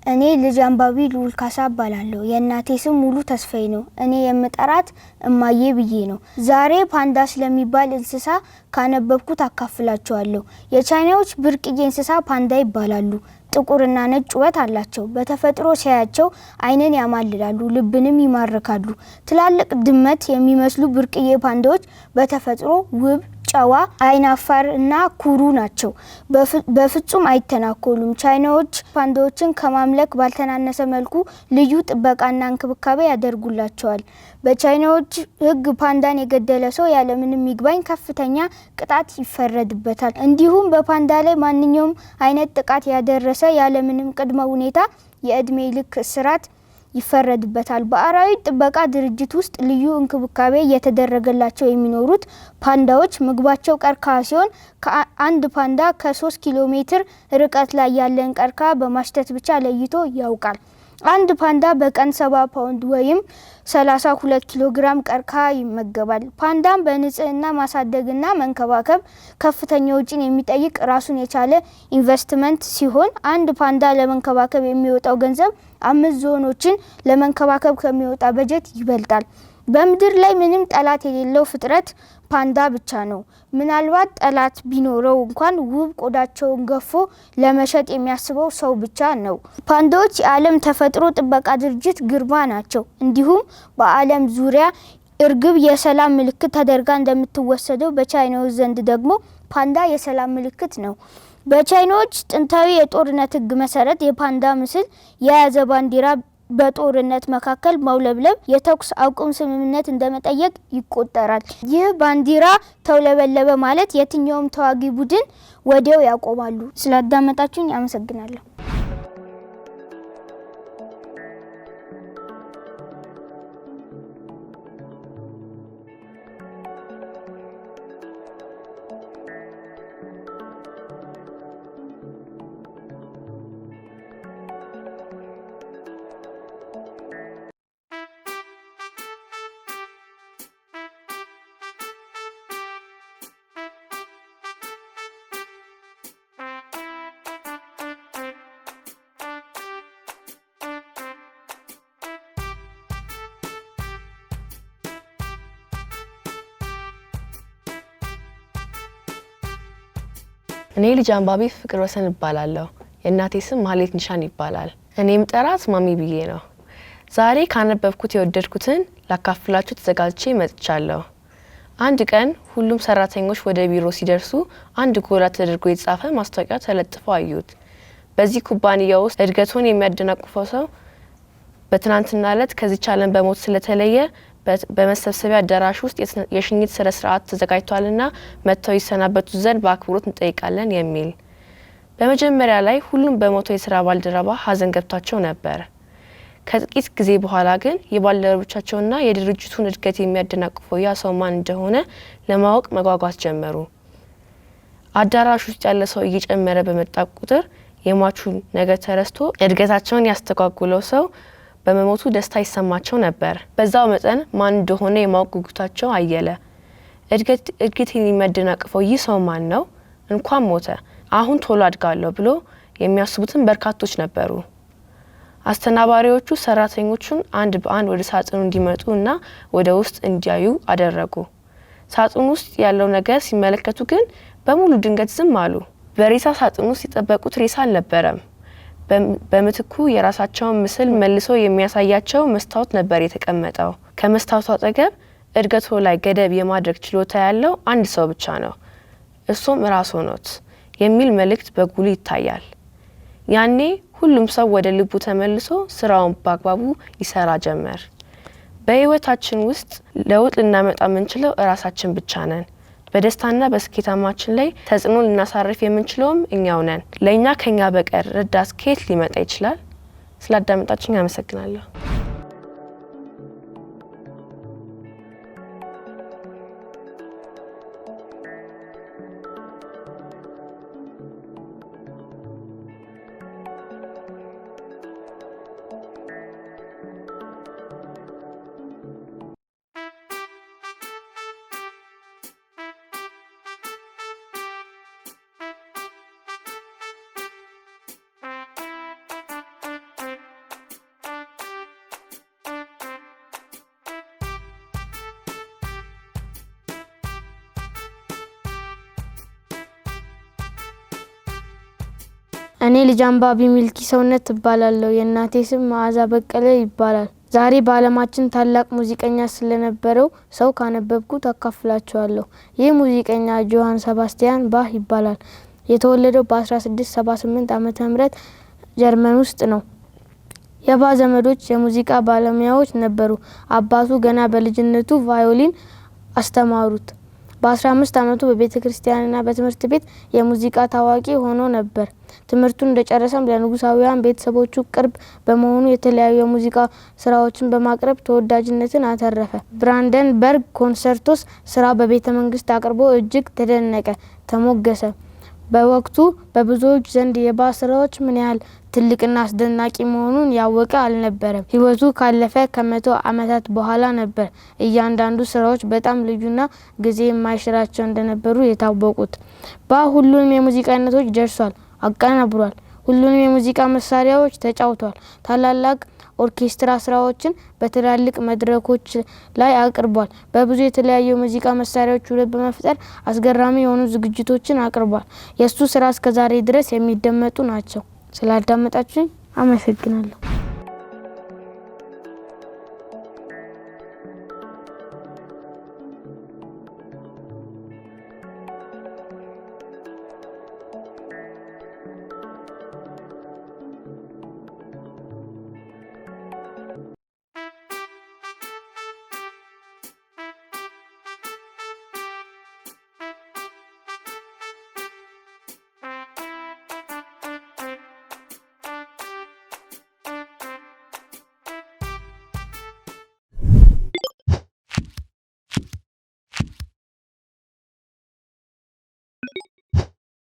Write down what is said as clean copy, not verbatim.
እኔ ልጅ አንባቢ ልዑል ካሳ እባላለሁ። የእናቴ ስም ሙሉ ተስፋዬ ነው። እኔ የምጠራት እማዬ ብዬ ነው። ዛሬ ፓንዳ ስለሚባል እንስሳ ካነበብኩት አካፍላችኋለሁ። የቻይናዎች ብርቅዬ እንስሳ ፓንዳ ይባላሉ። ጥቁርና ነጭ ውበት አላቸው። በተፈጥሮ ሲያያቸው አይንን ያማልላሉ፣ ልብንም ይማርካሉ። ትላልቅ ድመት የሚመስሉ ብርቅዬ ፓንዳዎች በተፈጥሮ ውብ፣ ጨዋ፣ አይናፋር እና ኩሩ ናቸው። በፍጹም አይተናኮሉም። ቻይናዎች ፓንዳዎችን ከማምለክ ባልተናነሰ መልኩ ልዩ ጥበቃና እንክብካቤ ያደርጉላቸዋል። በቻይናዎች ሕግ ፓንዳን የገደለ ሰው ያለምንም ይግባኝ ከፍተኛ ቅጣት ይፈረድበታል። እንዲሁም በፓንዳ ላይ ማንኛውም አይነት ጥቃት ያደረሰ ያለምንም ቅድመ ሁኔታ የእድሜ ልክ እስራት ይፈረድበታል። በአራዊት ጥበቃ ድርጅት ውስጥ ልዩ እንክብካቤ እየተደረገላቸው የሚኖሩት ፓንዳዎች ምግባቸው ቀርከሃ ሲሆን አንድ ፓንዳ ከ3 ኪሎ ሜትር ርቀት ላይ ያለን ቀርከሃ በማሽተት ብቻ ለይቶ ያውቃል። አንድ ፓንዳ በቀን 70 ፓውንድ ወይም 32 ኪሎ ግራም ቀርከሃ ይመገባል። ፓንዳን በንጽህና ማሳደግና መንከባከብ ከፍተኛ ወጪን የሚጠይቅ ራሱን የቻለ ኢንቨስትመንት ሲሆን አንድ ፓንዳ ለመንከባከብ የሚወጣው ገንዘብ 5 ዞኖችን ለመንከባከብ ከሚወጣ በጀት ይበልጣል። በምድር ላይ ምንም ጠላት የሌለው ፍጥረት ፓንዳ ብቻ ነው። ምናልባት ጠላት ቢኖረው እንኳን ውብ ቆዳቸውን ገፎ ለመሸጥ የሚያስበው ሰው ብቻ ነው። ፓንዳዎች የዓለም ተፈጥሮ ጥበቃ ድርጅት ግርማ ናቸው። እንዲሁም በዓለም ዙሪያ እርግብ የሰላም ምልክት ተደርጋ እንደምትወሰደው በቻይናዎች ዘንድ ደግሞ ፓንዳ የሰላም ምልክት ነው። በቻይናዎች ጥንታዊ የጦርነት ሕግ መሰረት የፓንዳ ምስል የያዘ ባንዲራ በጦርነት መካከል ማውለብለብ የተኩስ አቁም ስምምነት እንደመጠየቅ ይቆጠራል። ይህ ባንዲራ ተውለበለበ ማለት የትኛውም ተዋጊ ቡድን ወዲያው ያቆማሉ። ስላዳመጣችሁኝ አመሰግናለሁ። እኔ ልጅ አንባቢ ፍቅር ወሰን እባላለሁ። የእናቴ ስም ማህሌት ኒሻን ይባላል። እኔም ጠራት ማሚ ብዬ ነው። ዛሬ ካነበብኩት የወደድኩትን ላካፍላችሁ ተዘጋጅቼ መጥቻለሁ። አንድ ቀን ሁሉም ሰራተኞች ወደ ቢሮ ሲደርሱ አንድ ጎላ ተደርጎ የተጻፈ ማስታወቂያ ተለጥፎ አዩት። በዚህ ኩባንያ ውስጥ እድገቱን የሚያደናቅፈው ሰው በትናንትና ዕለት ከዚች ዓለም በሞት ስለተለየ በመሰብሰቢያ አዳራሽ ውስጥ የሽኝት ስነ ስርዓት ተዘጋጅቷልና መጥተው ይሰናበቱ ዘንድ በአክብሮት እንጠይቃለን የሚል። በመጀመሪያ ላይ ሁሉም በሞተው የስራ ባልደረባ ሀዘን ገብቷቸው ነበር። ከጥቂት ጊዜ በኋላ ግን የባልደረቦቻቸውና የድርጅቱን እድገት የሚያደናቅፈው ያ ሰው ማን እንደሆነ ለማወቅ መጓጓት ጀመሩ። አዳራሽ ውስጥ ያለ ሰው እየጨመረ በመጣ ቁጥር የሟቹን ነገር ተረስቶ እድገታቸውን ያስተጓጉለው ሰው በመሞቱ ደስታ ይሰማቸው ነበር። በዛው መጠን ማን እንደሆነ የማወቅ ጉጉታቸው አየለ። እድገቴን የሚያደናቅፈው ይህ ሰው ማን ነው? እንኳን ሞተ፣ አሁን ቶሎ አድጋለሁ ብሎ የሚያስቡትን በርካቶች ነበሩ። አስተናባሪዎቹ ሰራተኞቹን አንድ በአንድ ወደ ሳጥኑ እንዲመጡ እና ወደ ውስጥ እንዲያዩ አደረጉ። ሳጥኑ ውስጥ ያለው ነገር ሲመለከቱ ግን በሙሉ ድንገት ዝም አሉ። በሬሳ ሳጥኑ ውስጥ የጠበቁት ሬሳ አልነበረም። በምትኩ የራሳቸውን ምስል መልሶ የሚያሳያቸው መስታወት ነበር የተቀመጠው። ከመስታወቱ አጠገብ እድገቱ ላይ ገደብ የማድረግ ችሎታ ያለው አንድ ሰው ብቻ ነው፣ እሱም ራሱ ሆኖት የሚል መልእክት በጉሉ ይታያል። ያኔ ሁሉም ሰው ወደ ልቡ ተመልሶ ስራውን በአግባቡ ይሰራ ጀመር። በህይወታችን ውስጥ ለውጥ ልናመጣ የምንችለው ራሳችን ብቻ ነን። በደስታና በስኬታማችን ላይ ተጽዕኖ ልናሳርፍ የምንችለውም እኛው ነን። ለኛ ከኛ በቀር ረዳት ከየት ሊመጣ ይችላል? ስላዳመጣችሁኝ አመሰግናለሁ። እኔ ልጅ አንባቢ ሚልኪ ሰውነት እባላለሁ። የእናቴ ስም መዓዛ በቀለ ይባላል። ዛሬ በዓለማችን ታላቅ ሙዚቀኛ ስለነበረው ሰው ካነበብኩት አካፍላችኋለሁ። ይህ ሙዚቀኛ ጆሃን ሰባስቲያን ባህ ይባላል። የተወለደው በ1678 ዓመተ ምህረት ጀርመን ውስጥ ነው። የባህ ዘመዶች የሙዚቃ ባለሙያዎች ነበሩ። አባቱ ገና በልጅነቱ ቫዮሊን አስተማሩት። በ15 ዓመቱ በቤተክርስቲያንና በትምህርት ቤት የሙዚቃ ታዋቂ ሆኖ ነበር። ትምህርቱን እንደጨረሰም ለንጉሳውያን ቤተሰቦቹ ቅርብ በመሆኑ የተለያዩ የሙዚቃ ስራዎችን በማቅረብ ተወዳጅነትን አተረፈ። ብራንደንበርግ ኮንሰርቶስ ስራ በቤተ መንግስት አቅርቦ እጅግ ተደነቀ፣ ተሞገሰ። በወቅቱ በብዙዎች ዘንድ የባህ ስራዎች ምን ያህል ትልቅና አስደናቂ መሆኑን ያወቀ አልነበረም። ህይወቱ ካለፈ ከ100 ዓመታት በኋላ ነበር እያንዳንዱ ስራዎች በጣም ልዩና ጊዜ የማይሽራቸው እንደነበሩ የታወቁት። ባህ ሁሉንም የሙዚቃ አይነቶች ደርሷል፣ አቀናብሯል። ሁሉንም የሙዚቃ መሳሪያዎች ተጫውቷል። ታላላቅ ኦርኬስትራ ስራዎችን በትላልቅ መድረኮች ላይ አቅርቧል። በብዙ የተለያዩ ሙዚቃ መሳሪያዎች ውህደት በመፍጠር አስገራሚ የሆኑ ዝግጅቶችን አቅርቧል። የሱ ስራ እስከዛሬ ድረስ የሚደመጡ ናቸው። ስላዳመጣችሁኝ አመሰግናለሁ።